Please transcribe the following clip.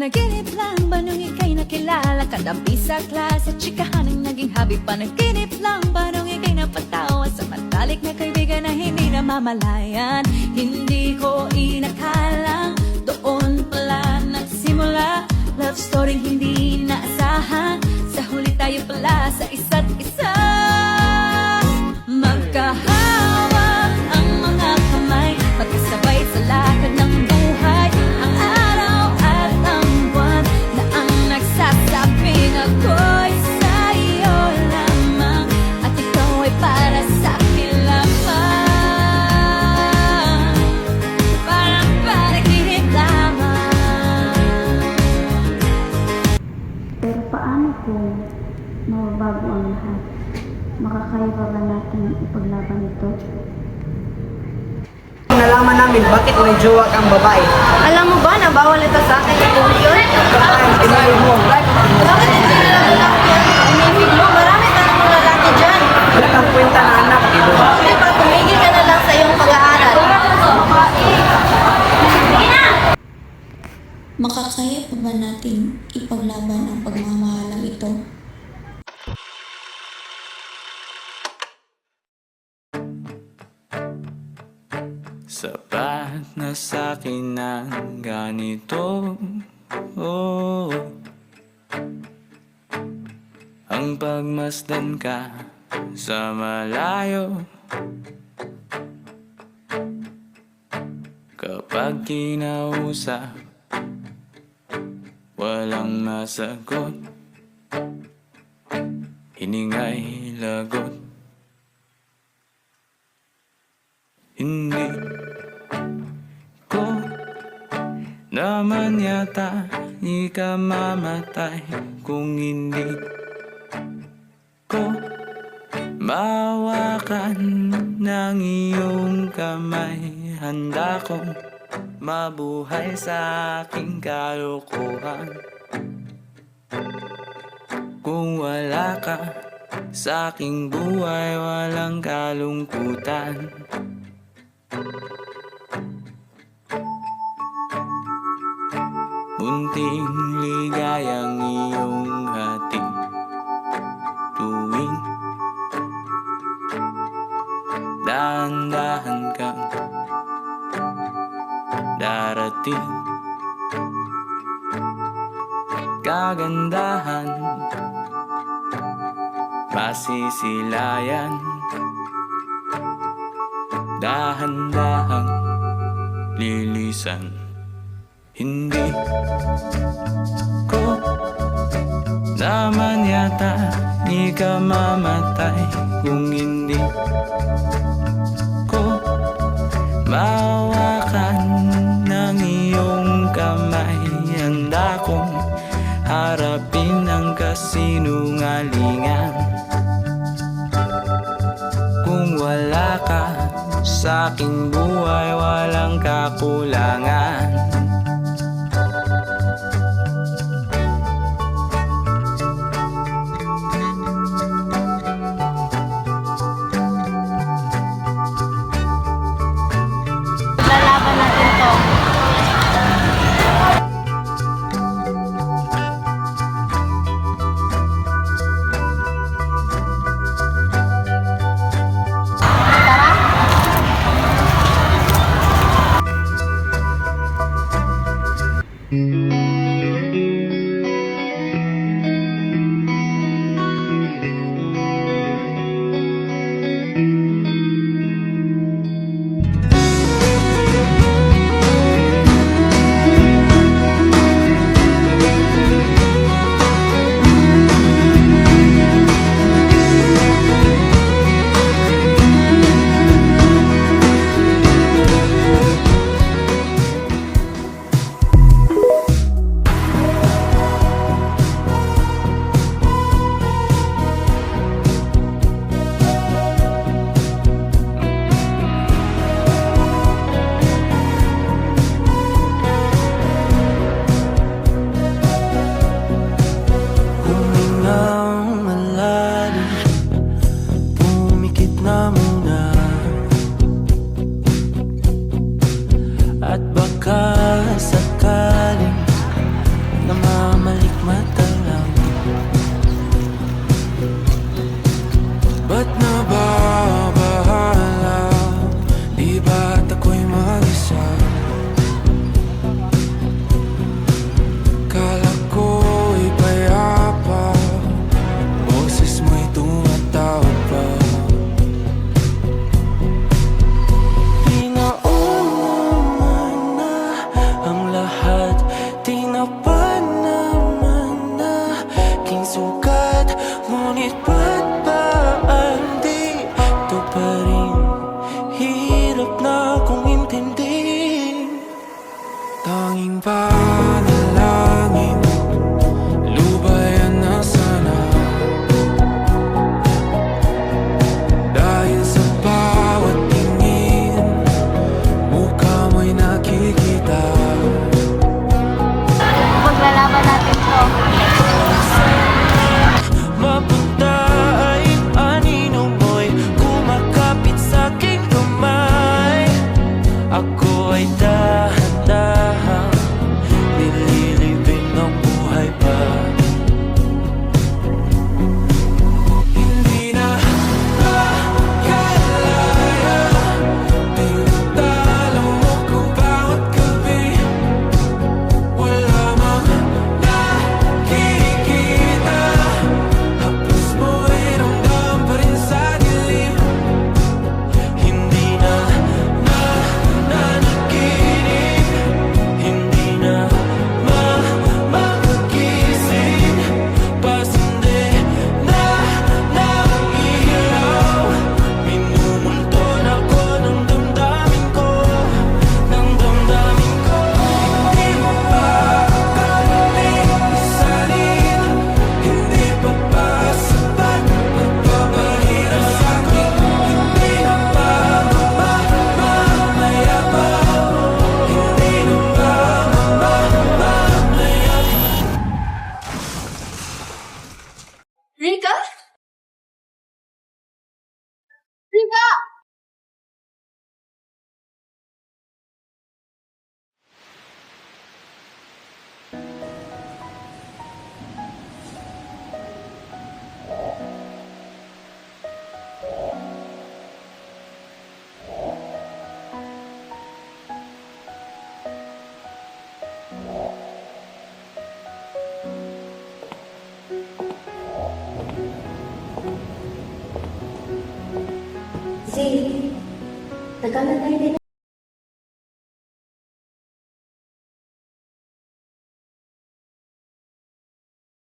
Panaginip lang ba nung ika'y nakilala? Katabi sa klase, tsikahan ang naging hobby. Panaginip lang ba nung ika'y napatawa? Sa matalik na kaibigan na hindi namamalayan. Hindi ko inakalang doon pala nagsimula. Love story hindi naasahan. Sa huli tayo pala sa isa't isa. Magkahawak ang mga kamay, magkasabay sa lakad ng buhay. Ang araw at ang buwan na ang nagsasabing ako'y sa'yo lamang at ikaw ay para sa'kin lamang. Parang panaginip lamang. Pero paano kung mababago ang lahat? Makakaya pa ba natin ipaglaban ito? Nalaman namin bakit may jowa kang babae. Alam mo ba na bawal ito sa akin yung yun? Inayo mo. Bakit hindi na lang lalaki yan? Umibig mo, marami ka ng mga lalaki dyan. Wala kang kwenta na anak. Hindi pa, tumigil ka na lang sa iyong pag-aaral. Makakaya pa ba natin ipaglaban ang pagmamahalang ito? Sapat na sa'kin ang ganito, oh. Ang pagmasdan ka sa malayo. Kapag kinausap, walang masagot. Hiningay lagot. Hindi ko naman yata ikamamatay kung hindi ko mawakan ng iyong kamay. Handa kong mabuhay sa aking kalokohan. Kung wala ka sa aking buhay, walang kalungkutan. Munting ligayang iyong hatid tuwing dahan-dahan kang darating. Kagandahan masisilayan, dahan-dahang lilisan. Hindi ko naman yata ikamamatay kung hindi ko mawakan ng iyong kamay. Handa kong harapin ang kasinungalingan. Kung wala ka sa aking buhay, walang kakulangan. Lalaban natin to. Ba't nababahala? Di ba't ako'y mag-isa? Kala ko'y payapa, boses mo'y tumatawag pa. Di naman na ang lahat, di na pa naman na king sukat. Ngunit ba't ba di ito pa rin? Hirap na kong intindihin. Tanging panalangin, lubayan na sana. Dahil sa bawat tingin, mukha mo'y nakikita. Paglalaban natin to. Mapunta ay anino mo'y kumakapit sa aking kamay. Ako ay dahan-dahan nililibing ng buhay pa. Hindi na makalaya, tinatalo mo ko bawat gabi. Wala mang nakikita, hapos mo'y ramdam pa rin sa dilim. Hindi na nanaginip, hindi na makakising. Pasindi na nailaw, minumulton ako ng damdamin ko, ng damdamin ko. Hindi mo pa kalisanin, hindi pa ba sapat nagpapahirap sa'kin? Hindi na ba mamamaya pa? Hindi na ba mamamaya pa? Rika? Rika! Zay, tagal na tayo din